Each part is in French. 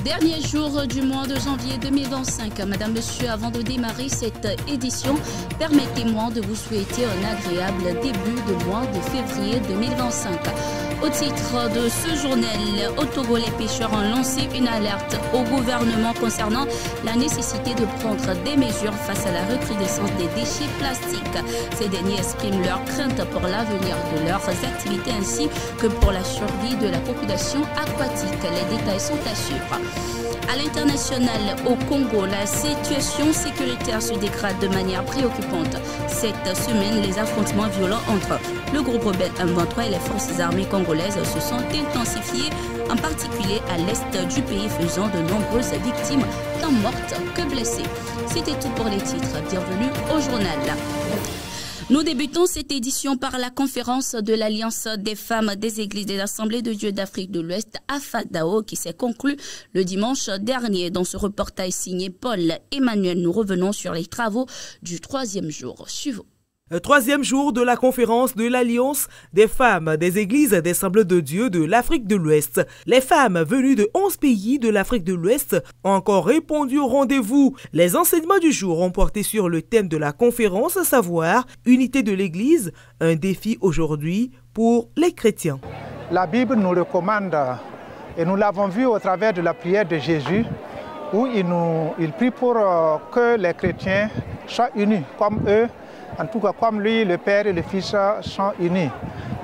Dernier jour du mois de janvier 2025. Madame, Monsieur, avant de démarrer cette édition, permettez-moi de vous souhaiter un agréable début de mois de février 2025. Au titre de ce journal, au Togo, les pêcheurs ont lancé une alerte au gouvernement concernant la nécessité de prendre des mesures face à la recrudescence des déchets plastiques. Ces derniers expriment leur crainte pour l'avenir de leurs activités ainsi que pour la survie de la population aquatique. Les détails sont à suivre. À l'international, au Congo, la situation sécuritaire se dégrade de manière préoccupante. Cette semaine, les affrontements violents entre le groupe rebelle M23 et les forces armées congolaises se sont intensifiés, en particulier à l'est du pays, faisant de nombreuses victimes, tant mortes que blessées. C'était tout pour les titres. Bienvenue au journal. Nous débutons cette édition par la conférence de l'Alliance des femmes des églises des Assemblées de Dieu d'Afrique de l'Ouest à Fadao qui s'est conclue le dimanche dernier. Dans ce reportage signé Paul Emmanuel, nous revenons sur les travaux du troisième jour. Suivons. Troisième jour de la conférence de l'Alliance des femmes des églises des Assemblées de Dieu de l'Afrique de l'Ouest. Les femmes venues de 11 pays de l'Afrique de l'Ouest ont encore répondu au rendez-vous. Les enseignements du jour ont porté sur le thème de la conférence, à savoir unité de l'Église, un défi aujourd'hui pour les chrétiens. La Bible nous recommande, et nous l'avons vu au travers de la prière de Jésus, où il prie pour que les chrétiens soient unis comme eux. En tout cas, comme lui, le Père et le Fils sont unis.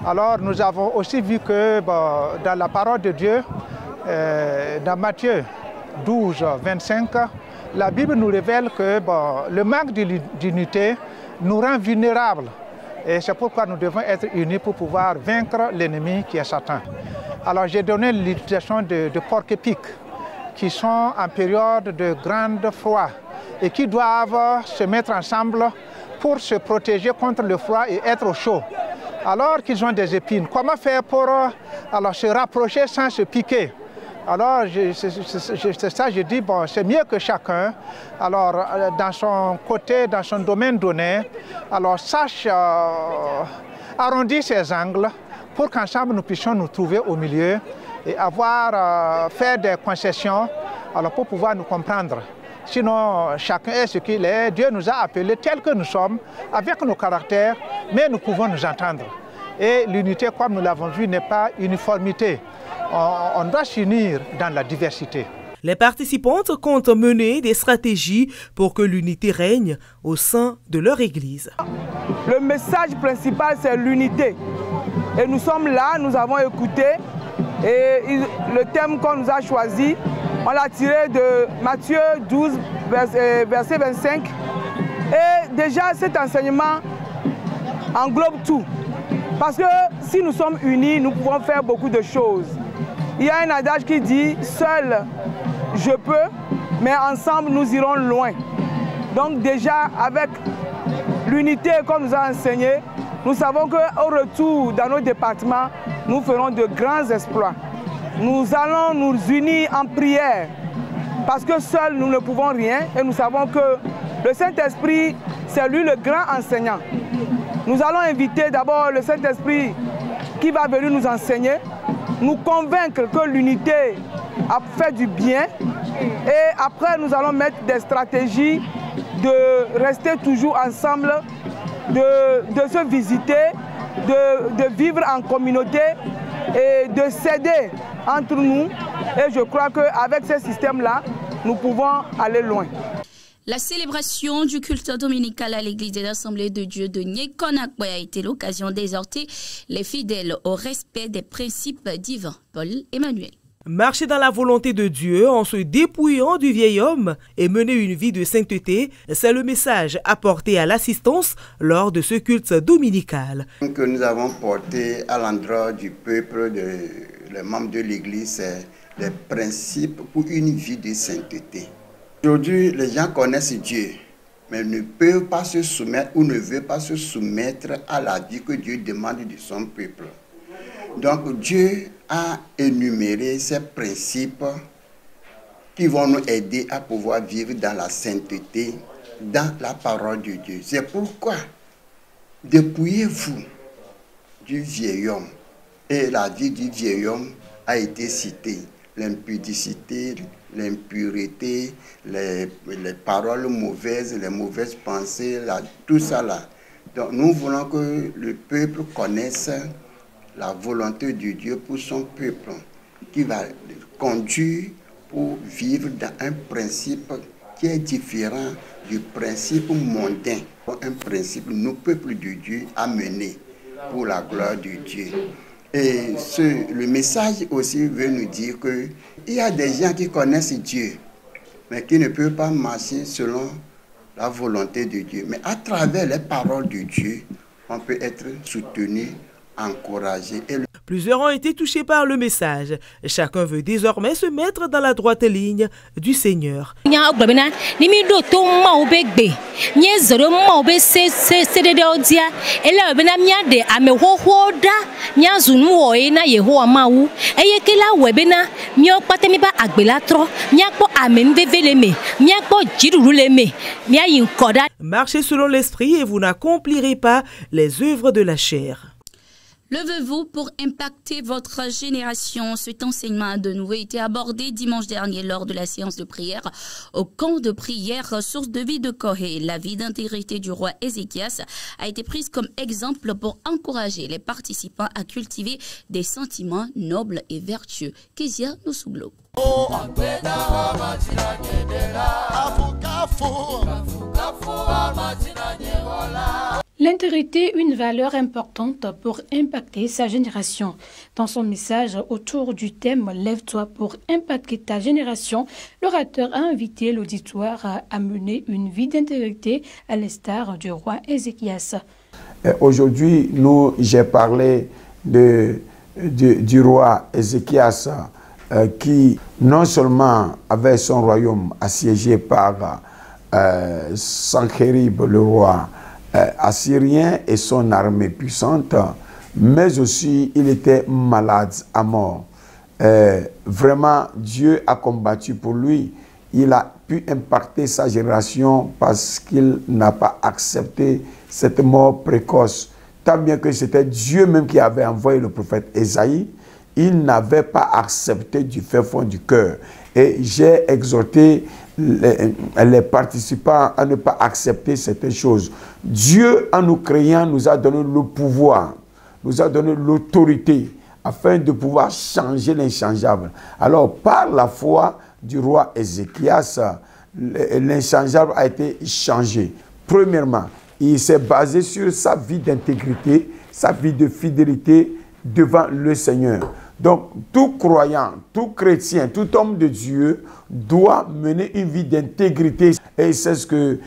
Alors, nous avons aussi vu que dans la parole de Dieu, dans Matthieu 12, 25, la Bible nous révèle que le manque d'unité nous rend vulnérables. Et c'est pourquoi nous devons être unis pour pouvoir vaincre l'ennemi qui est Satan. Alors, j'ai donné l'utilisation de porc-épics qui sont en période de grand froid et qui doivent se mettre ensemble pour se protéger contre le froid et être au chaud. Alors qu'ils ont des épines, comment faire pour se rapprocher sans se piquer? Alors, c'est ça, je dis, c'est mieux que chacun, alors, dans son côté, dans son domaine donné, alors sache arrondir ses angles pour qu'ensemble nous puissions nous trouver au milieu et faire des concessions alors, pour pouvoir nous comprendre. Sinon, chacun est ce qu'il est. Dieu nous a appelés tels que nous sommes, avec nos caractères, mais nous pouvons nous entendre. Et l'unité, comme nous l'avons vu, n'est pas uniformité. On doit s'unir dans la diversité. Les participantes comptent mener des stratégies pour que l'unité règne au sein de leur église. Le message principal, c'est l'unité. Et nous sommes là, nous avons écouté. Et le thème qu'on nous a choisi, on l'a tiré de Matthieu 12, verset 25. Et déjà, cet enseignement englobe tout. Parce que si nous sommes unis, nous pouvons faire beaucoup de choses. Il y a un adage qui dit « Seul, je peux, mais ensemble, nous irons loin ». Donc déjà, avec l'unité qu'on nous a enseignée, nous savons qu'au retour dans nos départements, nous ferons de grands exploits. Nous allons nous unir en prière parce que seuls nous ne pouvons rien et nous savons que le Saint-Esprit, c'est lui le grand enseignant. Nous allons inviter d'abord le Saint-Esprit qui va venir nous enseigner, nous convaincre que l'unité a fait du bien et après nous allons mettre des stratégies de rester toujours ensemble, de se visiter, de vivre en communauté et de s'aider entre nous. Et je crois qu'avec ce système-là, nous pouvons aller loin. La célébration du culte dominical à l'église des Assemblées de Dieu de Nyekonakwe a été l'occasion d'exhorter les fidèles au respect des principes divins. Paul Emmanuel. Marcher dans la volonté de Dieu en se dépouillant du vieil homme et mener une vie de sainteté, c'est le message apporté à l'assistance lors de ce culte dominical. Ce que nous avons porté à l'endroit du peuple, les membres de l'Église, c'est les principes pour une vie de sainteté. Aujourd'hui, les gens connaissent Dieu, mais ne peuvent pas se soumettre ou ne veulent pas se soumettre à la vie que Dieu demande de son peuple. Donc Dieu a énuméré ces principes qui vont nous aider à pouvoir vivre dans la sainteté, dans la parole de Dieu. C'est pourquoi dépouillez-vous du vieil homme. Et la vie du vieil homme a été citée. l'impudicité, l'impureté, les paroles mauvaises, les mauvaises pensées, tout ça là. Donc nous voulons que le peuple connaisse la volonté de Dieu pour son peuple, qui va conduire pour vivre dans un principe qui est différent du principe mondain, un principe nous, peuple de Dieu, a mené pour la gloire de Dieu. Et le message aussi veut nous dire qu'il y a des gens qui connaissent Dieu, mais qui ne peuvent pas marcher selon la volonté de Dieu. Mais à travers les paroles de Dieu, on peut être soutenu, encouragé. Plusieurs ont été touchés par le message. Chacun veut désormais se mettre dans la droite ligne du Seigneur. Marchez selon l'esprit et vous n'accomplirez pas les œuvres de la chair. Levez-vous pour impacter votre génération. Cet enseignement a de nouveau été abordé dimanche dernier lors de la séance de prière au camp de prière Source de vie de Corée. La vie d'intégrité du roi Ézéchias a été prise comme exemple pour encourager les participants à cultiver des sentiments nobles et vertueux. Kezia Nosuglo. L'intégrité, une valeur importante pour impacter sa génération. Dans son message autour du thème « Lève-toi pour impacter ta génération », l'orateur a invité l'auditoire à mener une vie d'intégrité à l'instar du roi Ézéchias. Aujourd'hui, j'ai parlé du roi Ézéchias qui non seulement avait son royaume assiégé par Sanchérib, le roi assyrien, et son armée puissante, mais aussi il était malade à mort. Vraiment, Dieu a combattu pour lui. Il a pu impacter sa génération parce qu'il n'a pas accepté cette mort précoce. Tant bien que c'était Dieu même qui avait envoyé le prophète Ésaïe, il n'avait pas accepté du fin fond du cœur. Et j'ai exhorté les participants à ne pas accepter certaines choses. Dieu, en nous créant, nous a donné le pouvoir, nous a donné l'autorité afin de pouvoir changer l'inchangeable. Alors, par la foi du roi Ézéchias, l'inchangeable a été changé. Premièrement, il s'est basé sur sa vie d'intégrité, sa vie de fidélité devant le Seigneur. Donc, tout croyant, tout chrétien, tout homme de Dieu doit mener une vie d'intégrité. Et c'est ce que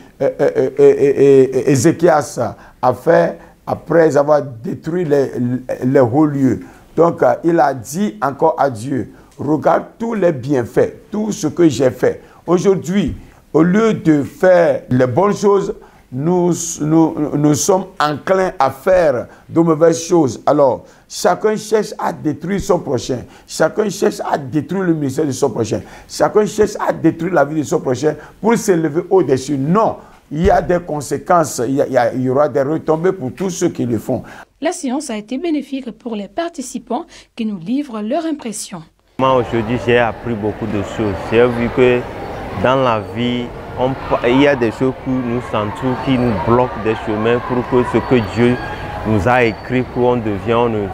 Ézéchias a fait après avoir détruit les hauts lieux. Donc, il a dit encore à Dieu, regarde tous les bienfaits, tout ce que j'ai fait. Aujourd'hui, au lieu de faire les bonnes choses, nous sommes enclins à faire de mauvaises choses. Alors, chacun cherche à détruire son prochain. Chacun cherche à détruire le ministère de son prochain. Chacun cherche à détruire la vie de son prochain pour s'élever au-dessus. Non, il y a des conséquences, il y aura des retombées pour tous ceux qui le font. La séance a été bénéfique pour les participants qui nous livrent leur impression. Moi, aujourd'hui, j'ai appris beaucoup de choses. J'ai vu que dans la vie, il y a des choses que nous sentons qui nous bloquent des chemins pour que ce que Dieu nous a écrit pour qu'on devienne,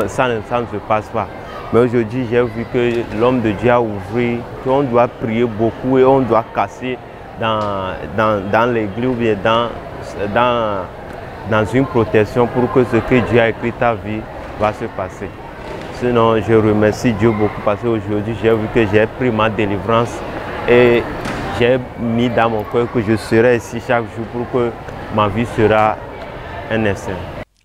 ça ne se passe pas. Mais aujourd'hui, j'ai vu que l'homme de Dieu a ouvert, qu'on doit prier beaucoup et on doit casser dans l'église ou bien dans une protection pour que ce que Dieu a écrit ta vie va se passer. Sinon, je remercie Dieu beaucoup parce qu'aujourd'hui, j'ai vu que j'ai pris ma délivrance et j'ai mis dans mon cœur que je serai ici chaque jour pour que ma vie sera un essai.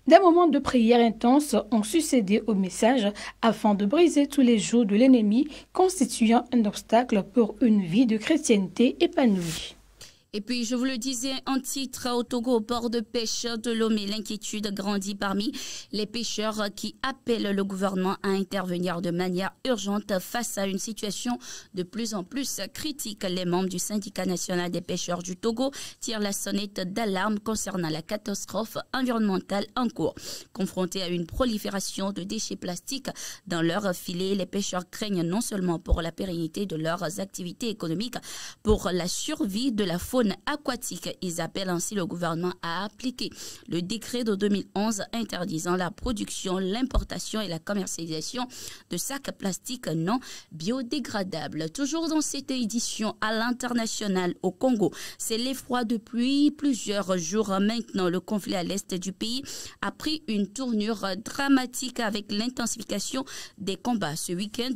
Des moments de prière intense ont succédé au message afin de briser tous les jours de l'ennemi, constituant un obstacle pour une vie de chrétienté épanouie. Et puis, je vous le disais, en titre au Togo, au port de pêche de Lomé, l'inquiétude grandit parmi les pêcheurs qui appellent le gouvernement à intervenir de manière urgente face à une situation de plus en plus critique. Les membres du syndicat national des pêcheurs du Togo tirent la sonnette d'alarme concernant la catastrophe environnementale en cours. Confrontés à une prolifération de déchets plastiques dans leurs filets, les pêcheurs craignent non seulement pour la pérennité de leurs activités économiques, pour la survie de la faune aquatique. Ils appellent ainsi le gouvernement à appliquer le décret de 2011 interdisant la production, l'importation et la commercialisation de sacs plastiques non biodégradables. Toujours dans cette édition à l'international au Congo, c'est l'effroi depuis plusieurs jours maintenant. Le conflit à l'est du pays a pris une tournure dramatique avec l'intensification des combats. Ce week-end,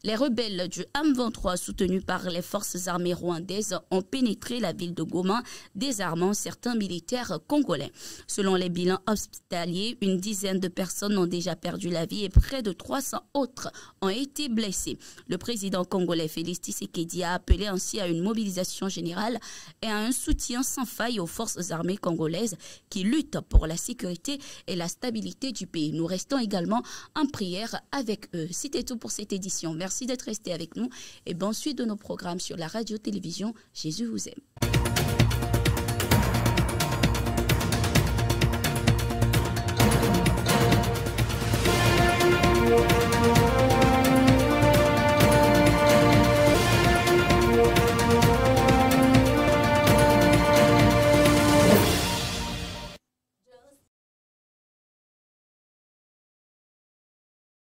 les rebelles du M23 soutenus par les forces armées rwandaises ont pénétré la ville de Goma, désarmant certains militaires congolais. Selon les bilans hospitaliers, une dizaine de personnes ont déjà perdu la vie et près de 300 autres ont été blessés. Le président congolais Félix Tshisekedi a appelé ainsi à une mobilisation générale et à un soutien sans faille aux forces armées congolaises qui luttent pour la sécurité et la stabilité du pays. Nous restons également en prière avec eux. C'était tout pour cette édition. Merci d'être resté avec nous et bonne suite de nos programmes sur la radio-télévision. Jésus vous aime.